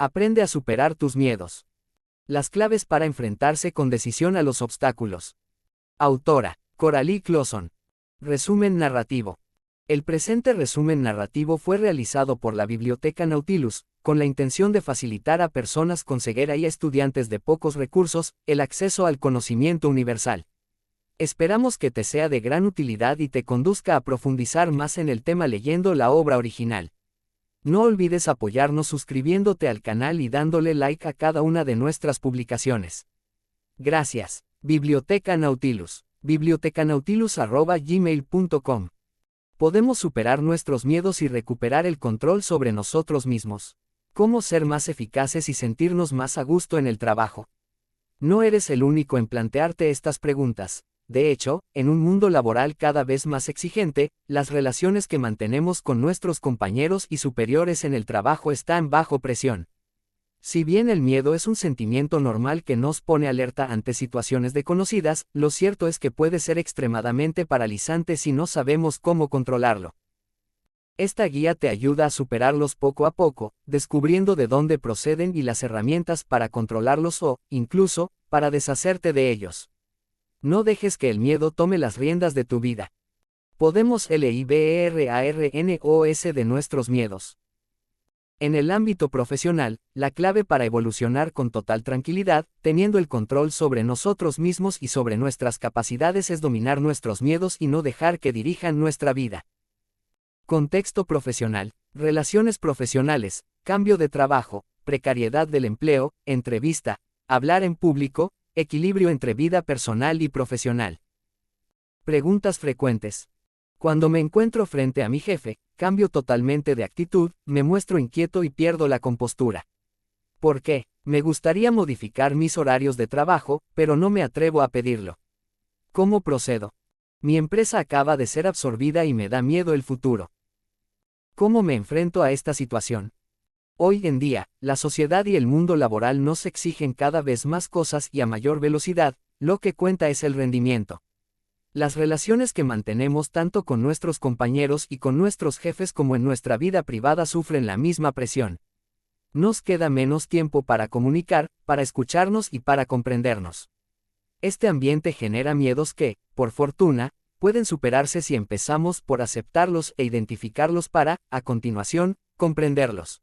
Aprende a superar tus miedos. Las claves para enfrentarse con decisión a los obstáculos. Autora: Coralie Clauson. Resumen narrativo. El presente resumen narrativo fue realizado por la Biblioteca Nautilus, con la intención de facilitar a personas con ceguera y a estudiantes de pocos recursos, el acceso al conocimiento universal. Esperamos que te sea de gran utilidad y te conduzca a profundizar más en el tema leyendo la obra original. No olvides apoyarnos suscribiéndote al canal y dándole like a cada una de nuestras publicaciones. Gracias. Biblioteca Nautilus. bibliotecanautilus@gmail.com. Podemos superar nuestros miedos y recuperar el control sobre nosotros mismos. ¿Cómo ser más eficaces y sentirnos más a gusto en el trabajo? No eres el único en plantearte estas preguntas. De hecho, en un mundo laboral cada vez más exigente, las relaciones que mantenemos con nuestros compañeros y superiores en el trabajo están bajo presión. Si bien el miedo es un sentimiento normal que nos pone alerta ante situaciones desconocidas, lo cierto es que puede ser extremadamente paralizante si no sabemos cómo controlarlo. Esta guía te ayuda a superarlos poco a poco, descubriendo de dónde proceden y las herramientas para controlarlos o, incluso, para deshacerte de ellos. No dejes que el miedo tome las riendas de tu vida. Podemos librarnos de nuestros miedos. En el ámbito profesional, la clave para evolucionar con total tranquilidad, teniendo el control sobre nosotros mismos y sobre nuestras capacidades es dominar nuestros miedos y no dejar que dirijan nuestra vida. Contexto profesional, relaciones profesionales, cambio de trabajo, precariedad del empleo, entrevista, hablar en público, equilibrio entre vida personal y profesional. Preguntas frecuentes. Cuando me encuentro frente a mi jefe, cambio totalmente de actitud, me muestro inquieto y pierdo la compostura. ¿Por qué? Me gustaría modificar mis horarios de trabajo, pero no me atrevo a pedirlo. ¿Cómo procedo? Mi empresa acaba de ser absorbida y me da miedo el futuro. ¿Cómo me enfrento a esta situación? Hoy en día, la sociedad y el mundo laboral nos exigen cada vez más cosas y a mayor velocidad, lo que cuenta es el rendimiento. Las relaciones que mantenemos tanto con nuestros compañeros y con nuestros jefes como en nuestra vida privada sufren la misma presión. Nos queda menos tiempo para comunicar, para escucharnos y para comprendernos. Este ambiente genera miedos que, por fortuna, pueden superarse si empezamos por aceptarlos e identificarlos para, a continuación, comprenderlos.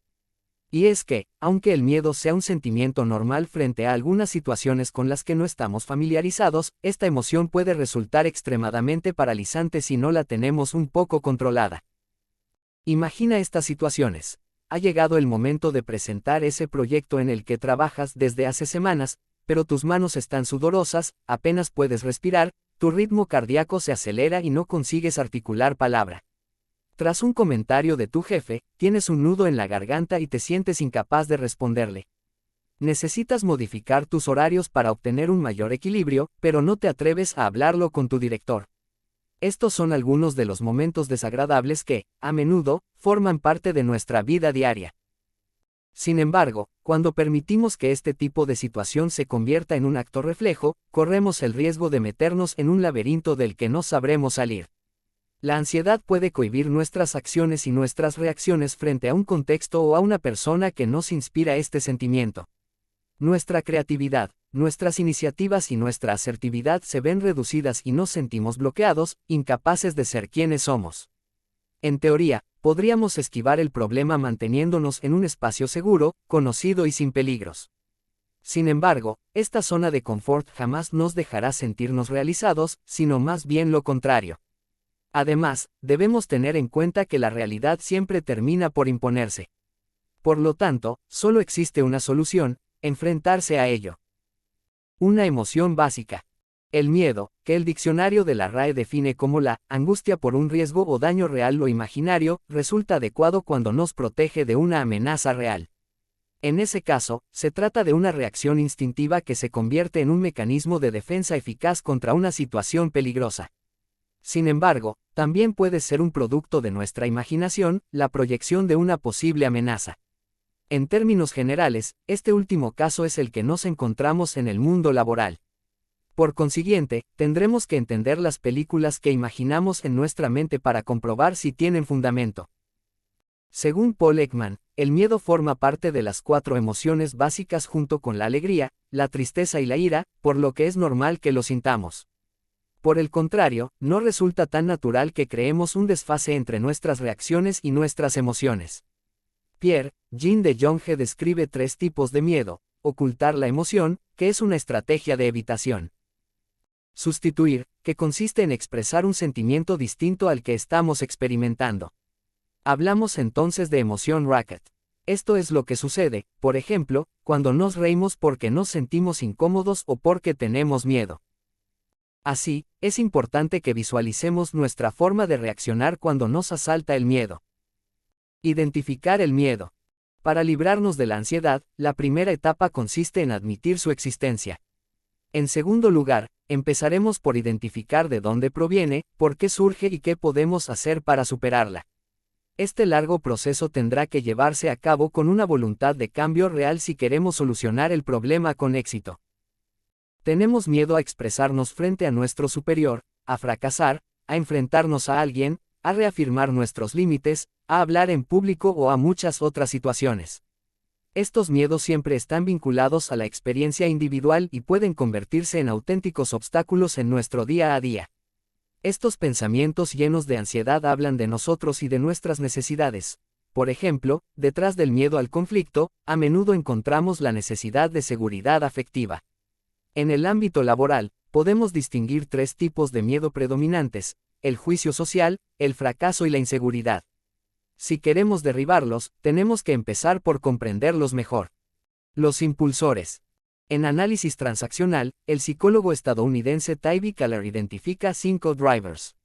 Y es que, aunque el miedo sea un sentimiento normal frente a algunas situaciones con las que no estamos familiarizados, esta emoción puede resultar extremadamente paralizante si no la tenemos un poco controlada. Imagina estas situaciones. Ha llegado el momento de presentar ese proyecto en el que trabajas desde hace semanas, pero tus manos están sudorosas, apenas puedes respirar, tu ritmo cardíaco se acelera y no consigues articular palabra. Tras un comentario de tu jefe, tienes un nudo en la garganta y te sientes incapaz de responderle. Necesitas modificar tus horarios para obtener un mayor equilibrio, pero no te atreves a hablarlo con tu director. Estos son algunos de los momentos desagradables que, a menudo, forman parte de nuestra vida diaria. Sin embargo, cuando permitimos que este tipo de situación se convierta en un acto reflejo, corremos el riesgo de meternos en un laberinto del que no sabremos salir. La ansiedad puede cohibir nuestras acciones y nuestras reacciones frente a un contexto o a una persona que nos inspira este sentimiento. Nuestra creatividad, nuestras iniciativas y nuestra asertividad se ven reducidas y nos sentimos bloqueados, incapaces de ser quienes somos. En teoría, podríamos esquivar el problema manteniéndonos en un espacio seguro, conocido y sin peligros. Sin embargo, esta zona de confort jamás nos dejará sentirnos realizados, sino más bien lo contrario. Además, debemos tener en cuenta que la realidad siempre termina por imponerse. Por lo tanto, solo existe una solución: enfrentarse a ello. Una emoción básica. El miedo, que el diccionario de la RAE define como la angustia por un riesgo o daño real o imaginario, resulta adecuado cuando nos protege de una amenaza real. En ese caso, se trata de una reacción instintiva que se convierte en un mecanismo de defensa eficaz contra una situación peligrosa. Sin embargo, también puede ser un producto de nuestra imaginación, la proyección de una posible amenaza. En términos generales, este último caso es el que nos encontramos en el mundo laboral. Por consiguiente, tendremos que entender las películas que imaginamos en nuestra mente para comprobar si tienen fundamento. Según Paul Ekman, el miedo forma parte de las 4 emociones básicas junto con la alegría, la tristeza y la ira, por lo que es normal que lo sintamos. Por el contrario, no resulta tan natural que creemos un desfase entre nuestras reacciones y nuestras emociones. Pierre Jean de Jonge describe 3 tipos de miedo: ocultar la emoción, que es una estrategia de evitación; sustituir, que consiste en expresar un sentimiento distinto al que estamos experimentando. Hablamos entonces de emoción racket. Esto es lo que sucede, por ejemplo, cuando nos reímos porque nos sentimos incómodos o porque tenemos miedo. Así, es importante que visualicemos nuestra forma de reaccionar cuando nos asalta el miedo. Identificar el miedo. Para librarnos de la ansiedad, la primera etapa consiste en admitir su existencia. En segundo lugar, empezaremos por identificar de dónde proviene, por qué surge y qué podemos hacer para superarla. Este largo proceso tendrá que llevarse a cabo con una voluntad de cambio real si queremos solucionar el problema con éxito. Tenemos miedo a expresarnos frente a nuestro superior, a fracasar, a enfrentarnos a alguien, a reafirmar nuestros límites, a hablar en público o a muchas otras situaciones. Estos miedos siempre están vinculados a la experiencia individual y pueden convertirse en auténticos obstáculos en nuestro día a día. Estos pensamientos llenos de ansiedad hablan de nosotros y de nuestras necesidades. Por ejemplo, detrás del miedo al conflicto, a menudo encontramos la necesidad de seguridad afectiva. En el ámbito laboral, podemos distinguir 3 tipos de miedo predominantes: el juicio social, el fracaso y la inseguridad. Si queremos derribarlos, tenemos que empezar por comprenderlos mejor. Los impulsores. En análisis transaccional, el psicólogo estadounidense Tybee Keller identifica 5 drivers.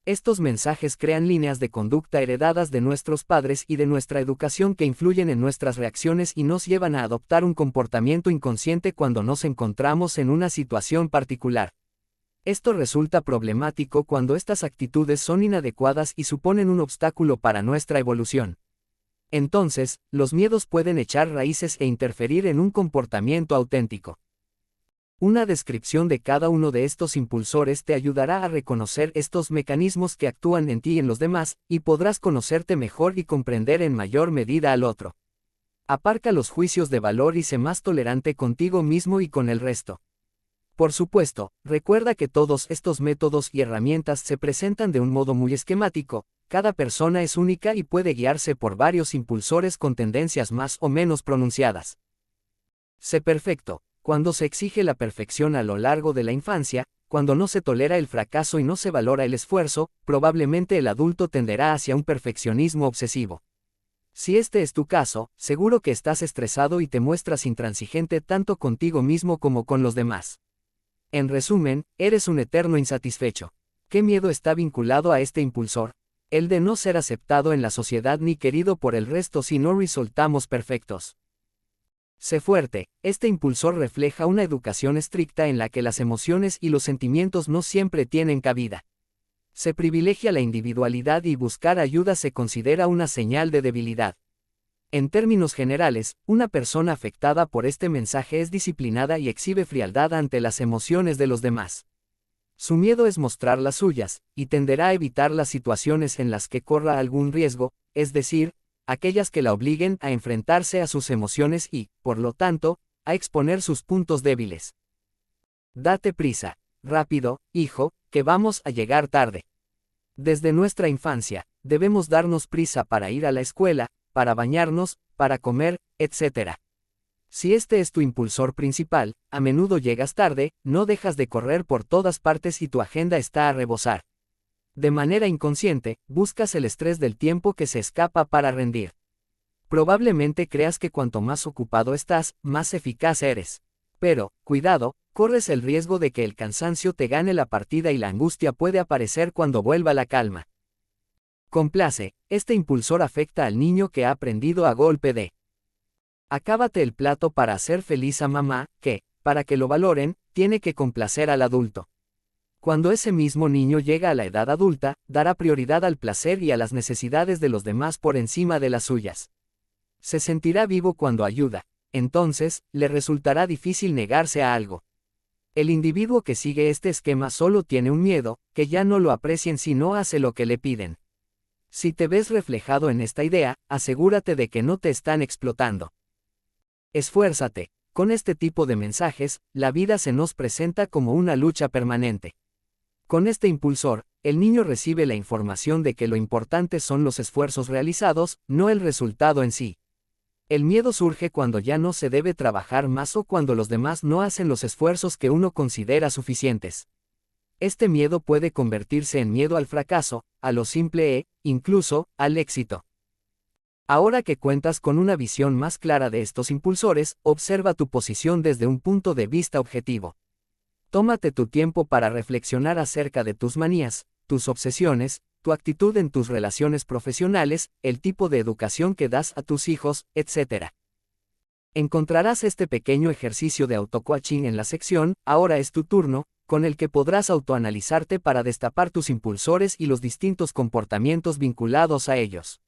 Estos mensajes crean líneas de conducta heredadas de nuestros padres y de nuestra educación que influyen en nuestras reacciones y nos llevan a adoptar un comportamiento inconsciente cuando nos encontramos en una situación particular. Esto resulta problemático cuando estas actitudes son inadecuadas y suponen un obstáculo para nuestra evolución. Entonces, los miedos pueden echar raíces e interferir en un comportamiento auténtico. Una descripción de cada uno de estos impulsores te ayudará a reconocer estos mecanismos que actúan en ti y en los demás, y podrás conocerte mejor y comprender en mayor medida al otro. Aparca los juicios de valor y sé más tolerante contigo mismo y con el resto. Por supuesto, recuerda que todos estos métodos y herramientas se presentan de un modo muy esquemático. Cada persona es única y puede guiarse por varios impulsores con tendencias más o menos pronunciadas. Sé perfecto. Cuando se exige la perfección a lo largo de la infancia, cuando no se tolera el fracaso y no se valora el esfuerzo, probablemente el adulto tenderá hacia un perfeccionismo obsesivo. Si este es tu caso, seguro que estás estresado y te muestras intransigente tanto contigo mismo como con los demás. En resumen, eres un eterno insatisfecho. ¿Qué miedo está vinculado a este impulsor? El de no ser aceptado en la sociedad ni querido por el resto si no resultamos perfectos. Sé fuerte. Este impulsor refleja una educación estricta en la que las emociones y los sentimientos no siempre tienen cabida. Se privilegia la individualidad y buscar ayuda se considera una señal de debilidad. En términos generales, una persona afectada por este mensaje es disciplinada y exhibe frialdad ante las emociones de los demás. Su miedo es mostrar las suyas, y tenderá a evitar las situaciones en las que corra algún riesgo, es decir, aquellas que la obliguen a enfrentarse a sus emociones y, por lo tanto, a exponer sus puntos débiles. Date prisa. Rápido, hijo, que vamos a llegar tarde. Desde nuestra infancia, debemos darnos prisa para ir a la escuela, para bañarnos, para comer, etc. Si este es tu impulsor principal, a menudo llegas tarde, no dejas de correr por todas partes y tu agenda está a rebosar. De manera inconsciente, buscas el estrés del tiempo que se escapa para rendir. Probablemente creas que cuanto más ocupado estás, más eficaz eres. Pero, cuidado, corres el riesgo de que el cansancio te gane la partida y la angustia puede aparecer cuando vuelva la calma. Complace. Este impulsor afecta al niño que ha aprendido a golpe de acábate el plato para hacer feliz a mamá, que, para que lo valoren, tiene que complacer al adulto. Cuando ese mismo niño llega a la edad adulta, dará prioridad al placer y a las necesidades de los demás por encima de las suyas. Se sentirá vivo cuando ayuda, entonces, le resultará difícil negarse a algo. El individuo que sigue este esquema solo tiene un miedo, que ya no lo aprecien si no hace lo que le piden. Si te ves reflejado en esta idea, asegúrate de que no te están explotando. Esfuérzate. Con este tipo de mensajes, la vida se nos presenta como una lucha permanente. Con este impulsor, el niño recibe la información de que lo importante son los esfuerzos realizados, no el resultado en sí. El miedo surge cuando ya no se debe trabajar más o cuando los demás no hacen los esfuerzos que uno considera suficientes. Este miedo puede convertirse en miedo al fracaso, a lo simple e, incluso, al éxito. Ahora que cuentas con una visión más clara de estos impulsores, observa tu posición desde un punto de vista objetivo. Tómate tu tiempo para reflexionar acerca de tus manías, tus obsesiones, tu actitud en tus relaciones profesionales, el tipo de educación que das a tus hijos, etc. Encontrarás este pequeño ejercicio de auto-coaching en la sección "Ahora es tu turno", con el que podrás autoanalizarte para destapar tus impulsores y los distintos comportamientos vinculados a ellos.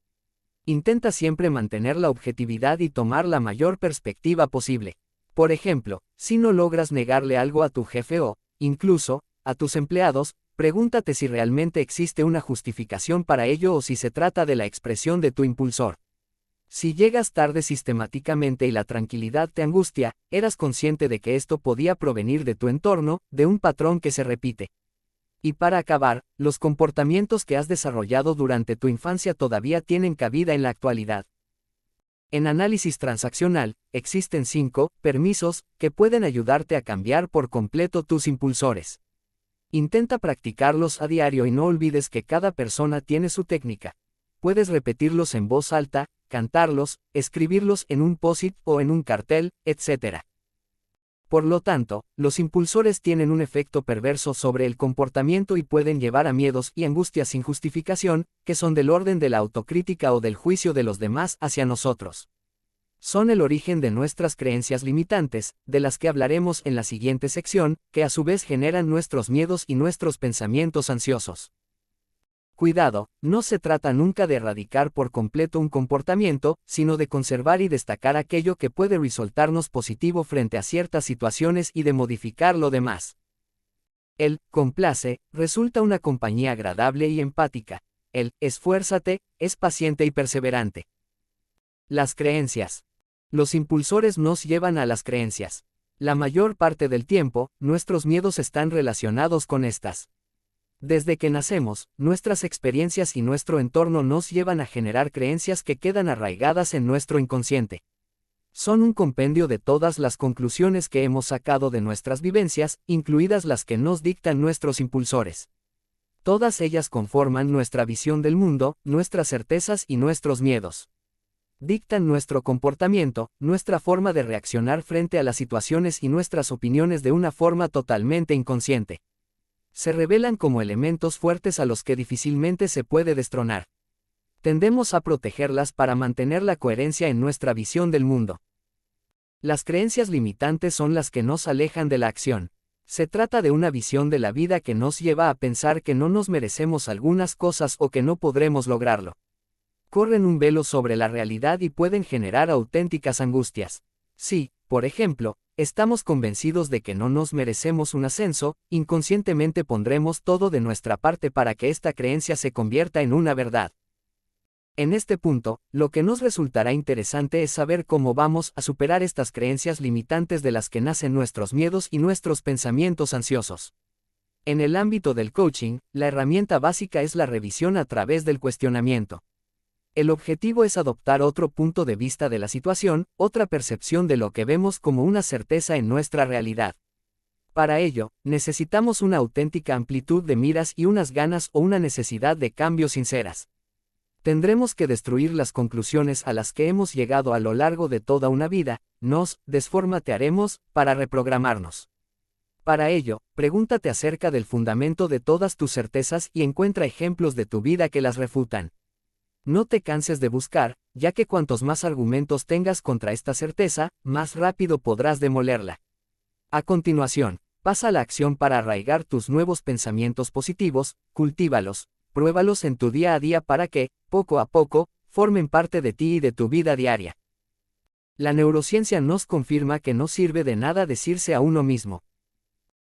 Intenta siempre mantener la objetividad y tomar la mayor perspectiva posible. Por ejemplo, si no logras negarle algo a tu jefe o, incluso, a tus empleados, pregúntate si realmente existe una justificación para ello o si se trata de la expresión de tu impulsor. Si llegas tarde sistemáticamente y la tranquilidad te angustia, eras consciente de que esto podía provenir de tu entorno, de un patrón que se repite. Y para acabar, los comportamientos que has desarrollado durante tu infancia todavía tienen cabida en la actualidad. En análisis transaccional, existen 5 permisos que pueden ayudarte a cambiar por completo tus impulsores. Intenta practicarlos a diario y no olvides que cada persona tiene su técnica. Puedes repetirlos en voz alta, cantarlos, escribirlos en un post-it o en un cartel, etc. Por lo tanto, los impulsores tienen un efecto perverso sobre el comportamiento y pueden llevar a miedos y angustias sin justificación, que son del orden de la autocrítica o del juicio de los demás hacia nosotros. Son el origen de nuestras creencias limitantes, de las que hablaremos en la siguiente sección, que a su vez generan nuestros miedos y nuestros pensamientos ansiosos. Cuidado, no se trata nunca de erradicar por completo un comportamiento, sino de conservar y destacar aquello que puede resultarnos positivo frente a ciertas situaciones y de modificar lo demás. El complace resulta una compañía agradable y empática. El esfuérzate es paciente y perseverante. Las creencias. Los impulsores nos llevan a las creencias. La mayor parte del tiempo, nuestros miedos están relacionados con estas. Desde que nacemos, nuestras experiencias y nuestro entorno nos llevan a generar creencias que quedan arraigadas en nuestro inconsciente. Son un compendio de todas las conclusiones que hemos sacado de nuestras vivencias, incluidas las que nos dictan nuestros impulsores. Todas ellas conforman nuestra visión del mundo, nuestras certezas y nuestros miedos. Dictan nuestro comportamiento, nuestra forma de reaccionar frente a las situaciones y nuestras opiniones de una forma totalmente inconsciente. Se revelan como elementos fuertes a los que difícilmente se puede destronar. Tendemos a protegerlas para mantener la coherencia en nuestra visión del mundo. Las creencias limitantes son las que nos alejan de la acción. Se trata de una visión de la vida que nos lleva a pensar que no nos merecemos algunas cosas o que no podremos lograrlo. Corren un velo sobre la realidad y pueden generar auténticas angustias. Sí, por ejemplo, estamos convencidos de que no nos merecemos un ascenso, inconscientemente pondremos todo de nuestra parte para que esta creencia se convierta en una verdad. En este punto, lo que nos resultará interesante es saber cómo vamos a superar estas creencias limitantes de las que nacen nuestros miedos y nuestros pensamientos ansiosos. En el ámbito del coaching, la herramienta básica es la revisión a través del cuestionamiento. El objetivo es adoptar otro punto de vista de la situación, otra percepción de lo que vemos como una certeza en nuestra realidad. Para ello, necesitamos una auténtica amplitud de miras y unas ganas o una necesidad de cambio sinceras. Tendremos que destruir las conclusiones a las que hemos llegado a lo largo de toda una vida, nos desformatearemos para reprogramarnos. Para ello, pregúntate acerca del fundamento de todas tus certezas y encuentra ejemplos de tu vida que las refutan. No te canses de buscar, ya que cuantos más argumentos tengas contra esta certeza, más rápido podrás demolerla. A continuación, pasa a la acción para arraigar tus nuevos pensamientos positivos, cultívalos, pruébalos en tu día a día para que, poco a poco, formen parte de ti y de tu vida diaria. La neurociencia nos confirma que no sirve de nada decirse a uno mismo: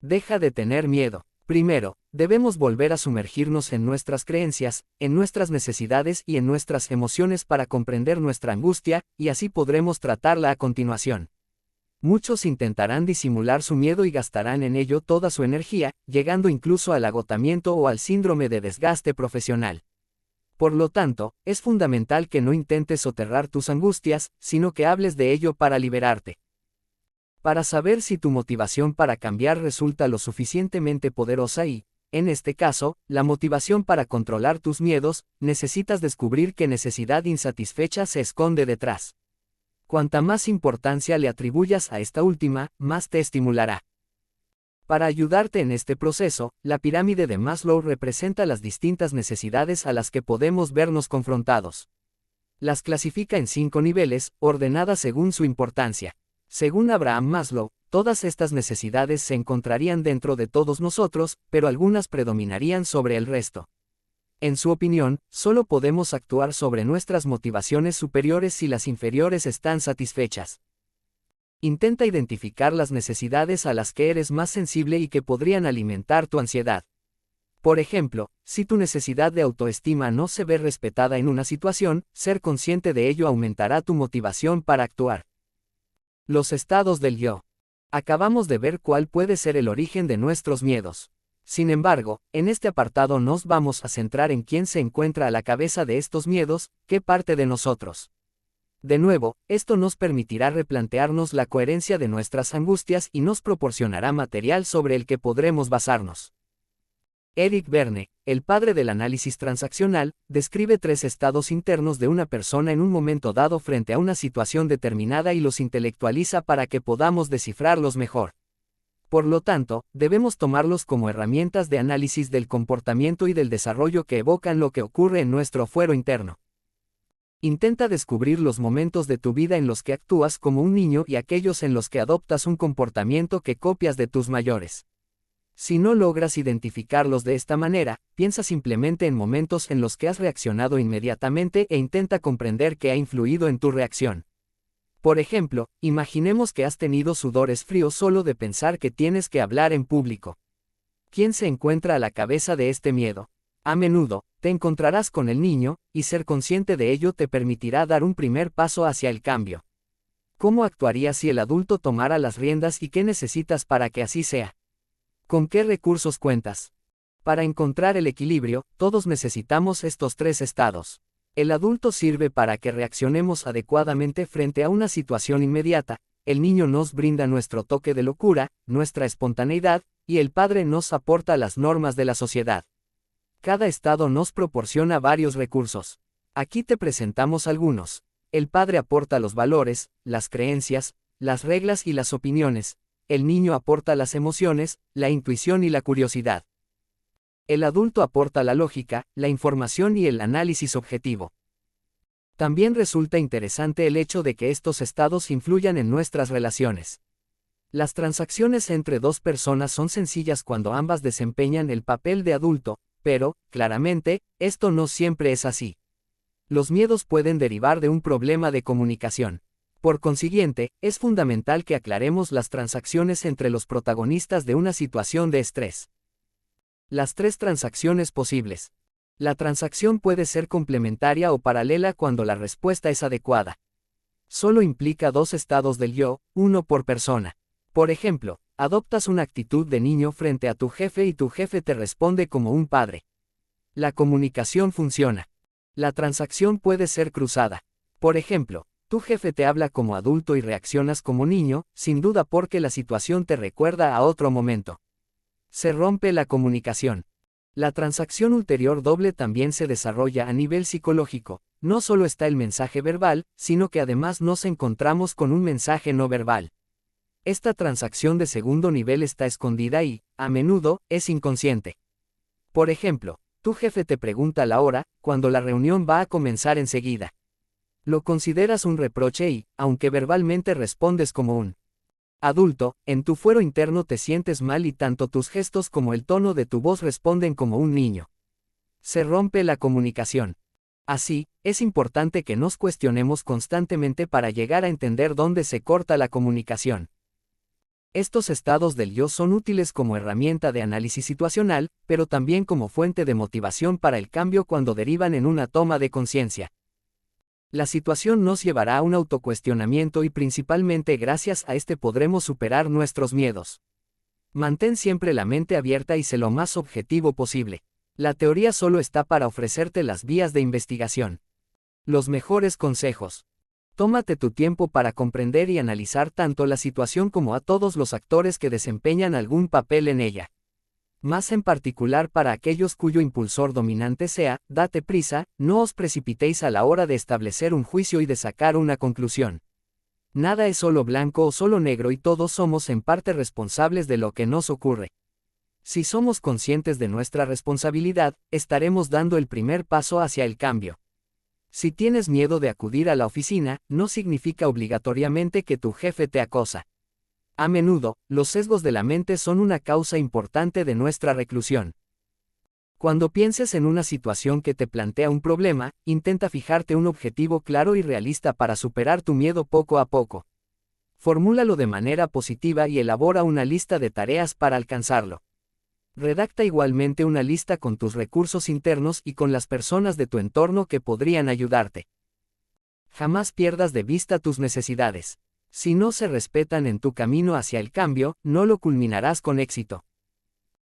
deja de tener miedo. Primero, Debemos volver a sumergirnos en nuestras creencias, en nuestras necesidades y en nuestras emociones para comprender nuestra angustia, y así podremos tratarla a continuación. Muchos intentarán disimular su miedo y gastarán en ello toda su energía, llegando incluso al agotamiento o al síndrome de desgaste profesional. Por lo tanto, es fundamental que no intentes soterrar tus angustias, sino que hables de ello para liberarte. Para saber si tu motivación para cambiar resulta lo suficientemente poderosa y, en este caso, la motivación para controlar tus miedos, necesitas descubrir qué necesidad insatisfecha se esconde detrás. Cuanta más importancia le atribuyas a esta última, más te estimulará. Para ayudarte en este proceso, la pirámide de Maslow representa las distintas necesidades a las que podemos vernos confrontados. Las clasifica en 5 niveles, ordenadas según su importancia. Según Abraham Maslow, todas estas necesidades se encontrarían dentro de todos nosotros, pero algunas predominarían sobre el resto. En su opinión, solo podemos actuar sobre nuestras motivaciones superiores si las inferiores están satisfechas. Intenta identificar las necesidades a las que eres más sensible y que podrían alimentar tu ansiedad. Por ejemplo, si tu necesidad de autoestima no se ve respetada en una situación, ser consciente de ello aumentará tu motivación para actuar. Los estados del yo. Acabamos de ver cuál puede ser el origen de nuestros miedos. Sin embargo, en este apartado nos vamos a centrar en quién se encuentra a la cabeza de estos miedos, qué parte de nosotros. De nuevo, esto nos permitirá replantearnos la coherencia de nuestras angustias y nos proporcionará material sobre el que podremos basarnos. Eric Berne, el padre del análisis transaccional, describe 3 estados internos de una persona en un momento dado frente a una situación determinada y los intelectualiza para que podamos descifrarlos mejor. Por lo tanto, debemos tomarlos como herramientas de análisis del comportamiento y del desarrollo que evocan lo que ocurre en nuestro fuero interno. Intenta descubrir los momentos de tu vida en los que actúas como un niño y aquellos en los que adoptas un comportamiento que copias de tus mayores. Si no logras identificarlos de esta manera, piensa simplemente en momentos en los que has reaccionado inmediatamente e intenta comprender qué ha influido en tu reacción. Por ejemplo, imaginemos que has tenido sudores fríos solo de pensar que tienes que hablar en público. ¿Quién se encuentra a la cabeza de este miedo? A menudo, te encontrarás con el niño, y ser consciente de ello te permitirá dar un primer paso hacia el cambio. ¿Cómo actuarías si el adulto tomara las riendas y qué necesitas para que así sea? ¿Con qué recursos cuentas? Para encontrar el equilibrio, todos necesitamos estos 3 estados. El adulto sirve para que reaccionemos adecuadamente frente a una situación inmediata, el niño nos brinda nuestro toque de locura, nuestra espontaneidad, y el padre nos aporta las normas de la sociedad. Cada estado nos proporciona varios recursos. Aquí te presentamos algunos. El padre aporta los valores, las creencias, las reglas y las opiniones. El niño aporta las emociones, la intuición y la curiosidad. El adulto aporta la lógica, la información y el análisis objetivo. También resulta interesante el hecho de que estos estados influyan en nuestras relaciones. Las transacciones entre 2 personas son sencillas cuando ambas desempeñan el papel de adulto, pero, claramente, esto no siempre es así. Los miedos pueden derivar de un problema de comunicación. Por consiguiente, es fundamental que aclaremos las transacciones entre los protagonistas de una situación de estrés. Las 3 transacciones posibles. La transacción puede ser complementaria o paralela cuando la respuesta es adecuada. Solo implica 2 estados del yo, uno por persona. Por ejemplo, adoptas una actitud de niño frente a tu jefe y tu jefe te responde como un padre. La comunicación funciona. La transacción puede ser cruzada. Por ejemplo, tu jefe te habla como adulto y reaccionas como niño, sin duda porque la situación te recuerda a otro momento. Se rompe la comunicación. La transacción ulterior doble también se desarrolla a nivel psicológico. No solo está el mensaje verbal, sino que además nos encontramos con un mensaje no verbal. Esta transacción de segundo nivel está escondida y, a menudo, es inconsciente. Por ejemplo, tu jefe te pregunta la hora, cuando la reunión va a comenzar enseguida. Lo consideras un reproche y, aunque verbalmente respondes como un adulto, en tu fuero interno te sientes mal y tanto tus gestos como el tono de tu voz responden como un niño. Se rompe la comunicación. Así, es importante que nos cuestionemos constantemente para llegar a entender dónde se corta la comunicación. Estos estados del yo son útiles como herramienta de análisis situacional, pero también como fuente de motivación para el cambio cuando derivan en una toma de conciencia. La situación nos llevará a un autocuestionamiento y principalmente gracias a este podremos superar nuestros miedos. Mantén siempre la mente abierta y sé lo más objetivo posible. La teoría solo está para ofrecerte las vías de investigación. Los mejores consejos. Tómate tu tiempo para comprender y analizar tanto la situación como a todos los actores que desempeñan algún papel en ella. Más en particular para aquellos cuyo impulsor dominante sea, date prisa, no os precipitéis a la hora de establecer un juicio y de sacar una conclusión. Nada es solo blanco o solo negro y todos somos en parte responsables de lo que nos ocurre. Si somos conscientes de nuestra responsabilidad, estaremos dando el primer paso hacia el cambio. Si tienes miedo de acudir a la oficina, no significa obligatoriamente que tu jefe te acosa. A menudo, los sesgos de la mente son una causa importante de nuestra reclusión. Cuando pienses en una situación que te plantea un problema, intenta fijarte un objetivo claro y realista para superar tu miedo poco a poco. Formúlalo de manera positiva y elabora una lista de tareas para alcanzarlo. Redacta igualmente una lista con tus recursos internos y con las personas de tu entorno que podrían ayudarte. Jamás pierdas de vista tus necesidades. Si no se respetan en tu camino hacia el cambio, no lo culminarás con éxito.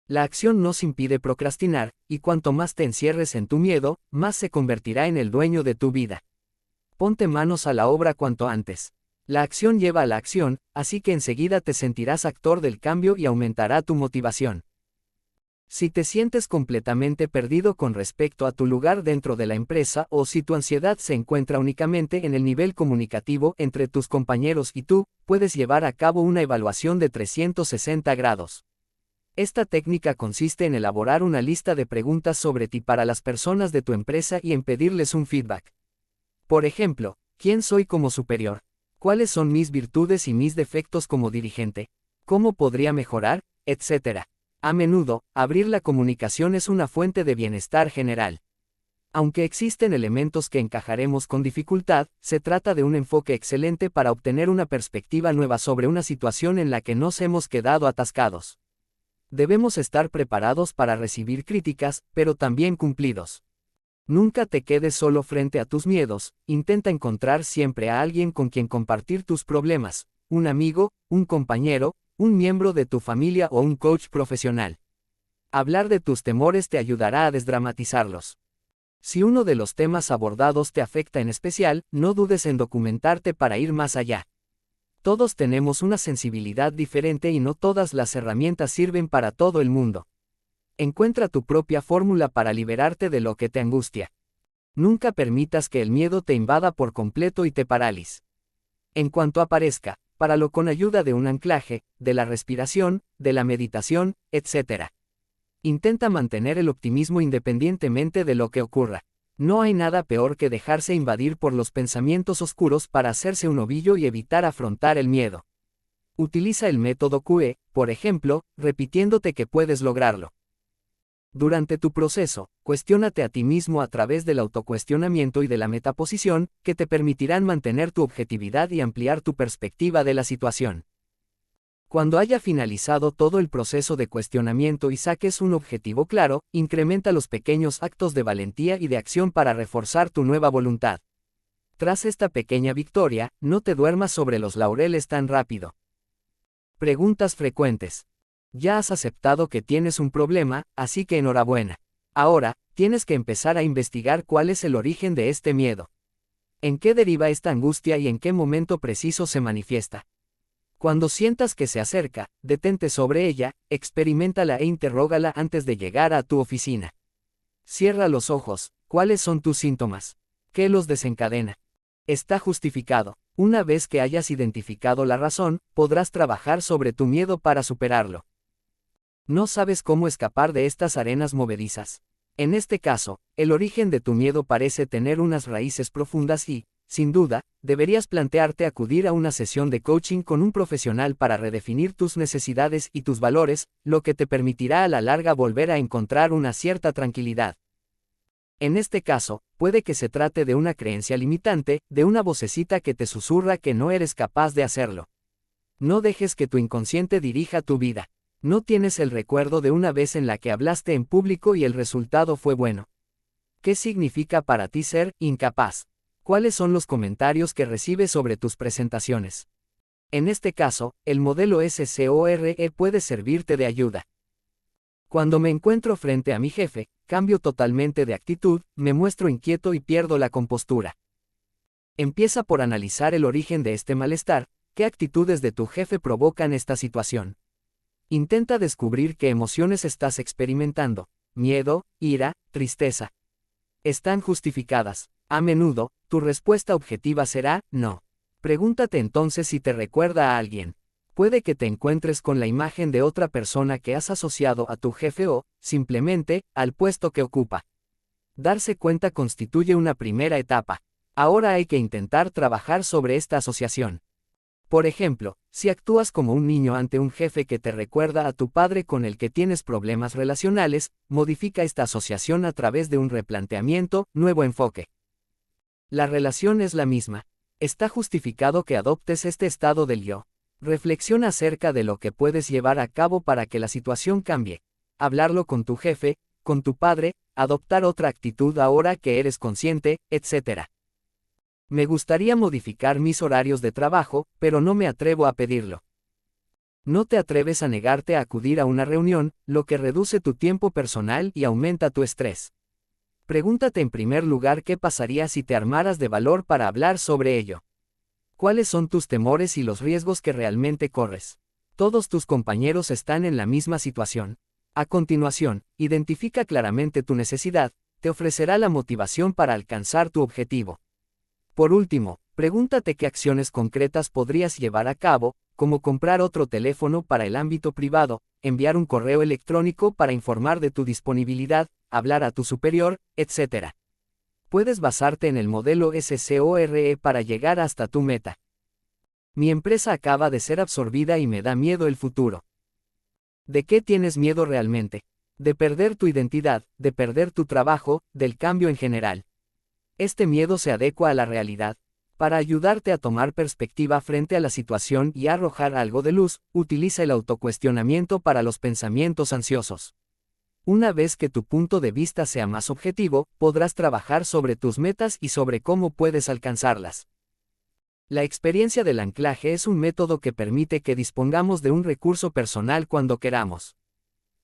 La acción nos impide procrastinar, y cuanto más te encierres en tu miedo, más se convertirá en el dueño de tu vida. Ponte manos a la obra cuanto antes. La acción lleva a la acción, así que enseguida te sentirás actor del cambio y aumentará tu motivación. Si te sientes completamente perdido con respecto a tu lugar dentro de la empresa o si tu ansiedad se encuentra únicamente en el nivel comunicativo entre tus compañeros y tú, puedes llevar a cabo una evaluación de 360 grados. Esta técnica consiste en elaborar una lista de preguntas sobre ti para las personas de tu empresa y en pedirles un feedback. Por ejemplo, ¿quién soy como superior? ¿Cuáles son mis virtudes y mis defectos como dirigente? ¿Cómo podría mejorar? Etcétera. A menudo, abrir la comunicación es una fuente de bienestar general. Aunque existen elementos que encajaremos con dificultad, se trata de un enfoque excelente para obtener una perspectiva nueva sobre una situación en la que nos hemos quedado atascados. Debemos estar preparados para recibir críticas, pero también cumplidos. Nunca te quedes solo frente a tus miedos, intenta encontrar siempre a alguien con quien compartir tus problemas, un amigo, un compañero, un miembro de tu familia o un coach profesional. Hablar de tus temores te ayudará a desdramatizarlos. Si uno de los temas abordados te afecta en especial, no dudes en documentarte para ir más allá. Todos tenemos una sensibilidad diferente y no todas las herramientas sirven para todo el mundo. Encuentra tu propia fórmula para liberarte de lo que te angustia. Nunca permitas que el miedo te invada por completo y te paralice. En cuanto aparezca, páralo con ayuda de un anclaje, de la respiración, de la meditación, etc. Intenta mantener el optimismo independientemente de lo que ocurra. No hay nada peor que dejarse invadir por los pensamientos oscuros para hacerse un ovillo y evitar afrontar el miedo. Utiliza el método QE, por ejemplo, repitiéndote que puedes lograrlo. Durante tu proceso, cuestiónate a ti mismo a través del autocuestionamiento y de la metaposición, que te permitirán mantener tu objetividad y ampliar tu perspectiva de la situación. Cuando haya finalizado todo el proceso de cuestionamiento y saques un objetivo claro, incrementa los pequeños actos de valentía y de acción para reforzar tu nueva voluntad. Tras esta pequeña victoria, no te duermas sobre los laureles tan rápido. Preguntas frecuentes. Ya has aceptado que tienes un problema, así que enhorabuena. Ahora, tienes que empezar a investigar cuál es el origen de este miedo. ¿En qué deriva esta angustia y en qué momento preciso se manifiesta? Cuando sientas que se acerca, detente sobre ella, experiméntala e interrógala antes de llegar a tu oficina. Cierra los ojos. ¿Cuáles son tus síntomas? ¿Qué los desencadena? Está justificado. Una vez que hayas identificado la razón, podrás trabajar sobre tu miedo para superarlo. No sabes cómo escapar de estas arenas movedizas. En este caso, el origen de tu miedo parece tener unas raíces profundas y, sin duda, deberías plantearte acudir a una sesión de coaching con un profesional para redefinir tus necesidades y tus valores, lo que te permitirá a la larga volver a encontrar una cierta tranquilidad. En este caso, puede que se trate de una creencia limitante, de una vocecita que te susurra que no eres capaz de hacerlo. No dejes que tu inconsciente dirija tu vida. No tienes el recuerdo de una vez en la que hablaste en público y el resultado fue bueno. ¿Qué significa para ti ser incapaz? ¿Cuáles son los comentarios que recibes sobre tus presentaciones? En este caso, el modelo SCORE puede servirte de ayuda. Cuando me encuentro frente a mi jefe, cambio totalmente de actitud, me muestro inquieto y pierdo la compostura. Empieza por analizar el origen de este malestar. ¿Qué actitudes de tu jefe provocan esta situación? Intenta descubrir qué emociones estás experimentando: miedo, ira, tristeza. ¿Están justificadas? A menudo, tu respuesta objetiva será no. Pregúntate entonces si te recuerda a alguien. Puede que te encuentres con la imagen de otra persona que has asociado a tu jefe o, simplemente, al puesto que ocupa. Darse cuenta constituye una primera etapa. Ahora hay que intentar trabajar sobre esta asociación. Por ejemplo, si actúas como un niño ante un jefe que te recuerda a tu padre con el que tienes problemas relacionales, modifica esta asociación a través de un replanteamiento, nuevo enfoque. La relación es la misma. Está justificado que adoptes este estado del yo. Reflexiona acerca de lo que puedes llevar a cabo para que la situación cambie. Hablarlo con tu jefe, con tu padre, adoptar otra actitud ahora que eres consciente, etc. Me gustaría modificar mis horarios de trabajo, pero no me atrevo a pedirlo. No te atreves a negarte a acudir a una reunión, lo que reduce tu tiempo personal y aumenta tu estrés. Pregúntate en primer lugar qué pasaría si te armaras de valor para hablar sobre ello. ¿Cuáles son tus temores y los riesgos que realmente corres? Todos tus compañeros están en la misma situación. A continuación, identifica claramente tu necesidad, te ofrecerá la motivación para alcanzar tu objetivo. Por último, pregúntate qué acciones concretas podrías llevar a cabo, como comprar otro teléfono para el ámbito privado, enviar un correo electrónico para informar de tu disponibilidad, hablar a tu superior, etc. Puedes basarte en el modelo SCORE para llegar hasta tu meta. Mi empresa acaba de ser absorbida y me da miedo el futuro. ¿De qué tienes miedo realmente? De perder tu identidad, de perder tu trabajo, del cambio en general. Este miedo se adecua a la realidad. Para ayudarte a tomar perspectiva frente a la situación y arrojar algo de luz, utiliza el autocuestionamiento para los pensamientos ansiosos. Una vez que tu punto de vista sea más objetivo, podrás trabajar sobre tus metas y sobre cómo puedes alcanzarlas. La experiencia del anclaje es un método que permite que dispongamos de un recurso personal cuando queramos.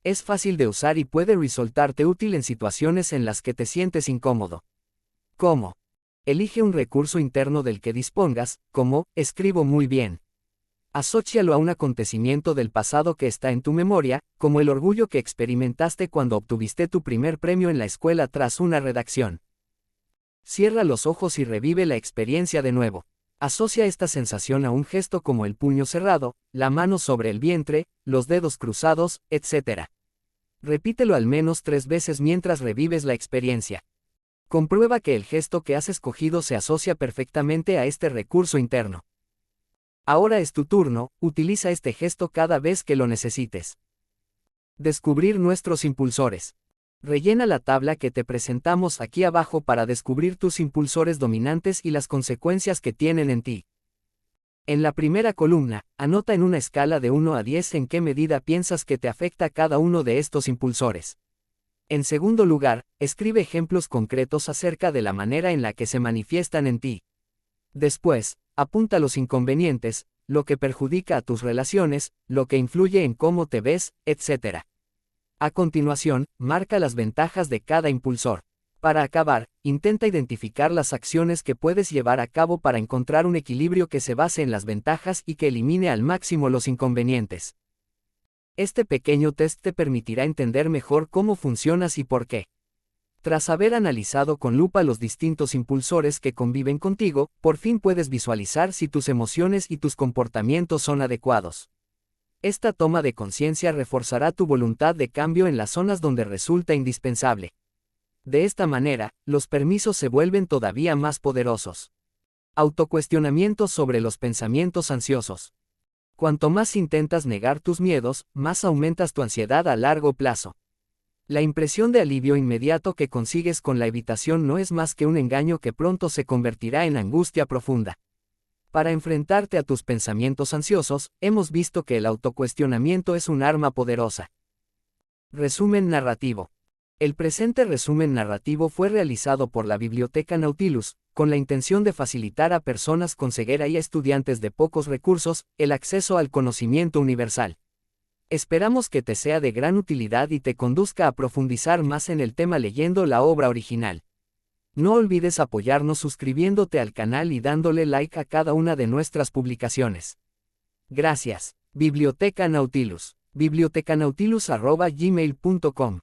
Es fácil de usar y puede resultarte útil en situaciones en las que te sientes incómodo. ¿Cómo? Elige un recurso interno del que dispongas, como, escribo muy bien. Asócialo a un acontecimiento del pasado que está en tu memoria, como el orgullo que experimentaste cuando obtuviste tu primer premio en la escuela tras una redacción. Cierra los ojos y revive la experiencia de nuevo. Asocia esta sensación a un gesto como el puño cerrado, la mano sobre el vientre, los dedos cruzados, etc. Repítelo al menos 3 veces mientras revives la experiencia. Comprueba que el gesto que has escogido se asocia perfectamente a este recurso interno. Ahora es tu turno, utiliza este gesto cada vez que lo necesites. Descubrir nuestros impulsores. Rellena la tabla que te presentamos aquí abajo para descubrir tus impulsores dominantes y las consecuencias que tienen en ti. En la primera columna, anota en una escala de 1 a 10 en qué medida piensas que te afecta cada uno de estos impulsores. En segundo lugar, escribe ejemplos concretos acerca de la manera en la que se manifiestan en ti. Después, apunta los inconvenientes, lo que perjudica a tus relaciones, lo que influye en cómo te ves, etc. A continuación, marca las ventajas de cada impulsor. Para acabar, intenta identificar las acciones que puedes llevar a cabo para encontrar un equilibrio que se base en las ventajas y que elimine al máximo los inconvenientes. Este pequeño test te permitirá entender mejor cómo funcionas y por qué. Tras haber analizado con lupa los distintos impulsores que conviven contigo, por fin puedes visualizar si tus emociones y tus comportamientos son adecuados. Esta toma de conciencia reforzará tu voluntad de cambio en las zonas donde resulta indispensable. De esta manera, los permisos se vuelven todavía más poderosos. Autocuestionamiento sobre los pensamientos ansiosos. Cuanto más intentas negar tus miedos, más aumentas tu ansiedad a largo plazo. La impresión de alivio inmediato que consigues con la evitación no es más que un engaño que pronto se convertirá en angustia profunda. Para enfrentarte a tus pensamientos ansiosos, hemos visto que el autocuestionamiento es un arma poderosa. Resumen narrativo. El presente resumen narrativo fue realizado por la Biblioteca Nautilus, con la intención de facilitar a personas con ceguera y a estudiantes de pocos recursos, el acceso al conocimiento universal. Esperamos que te sea de gran utilidad y te conduzca a profundizar más en el tema leyendo la obra original. No olvides apoyarnos suscribiéndote al canal y dándole like a cada una de nuestras publicaciones. Gracias. Biblioteca Nautilus. bibliotecanautilus@gmail.com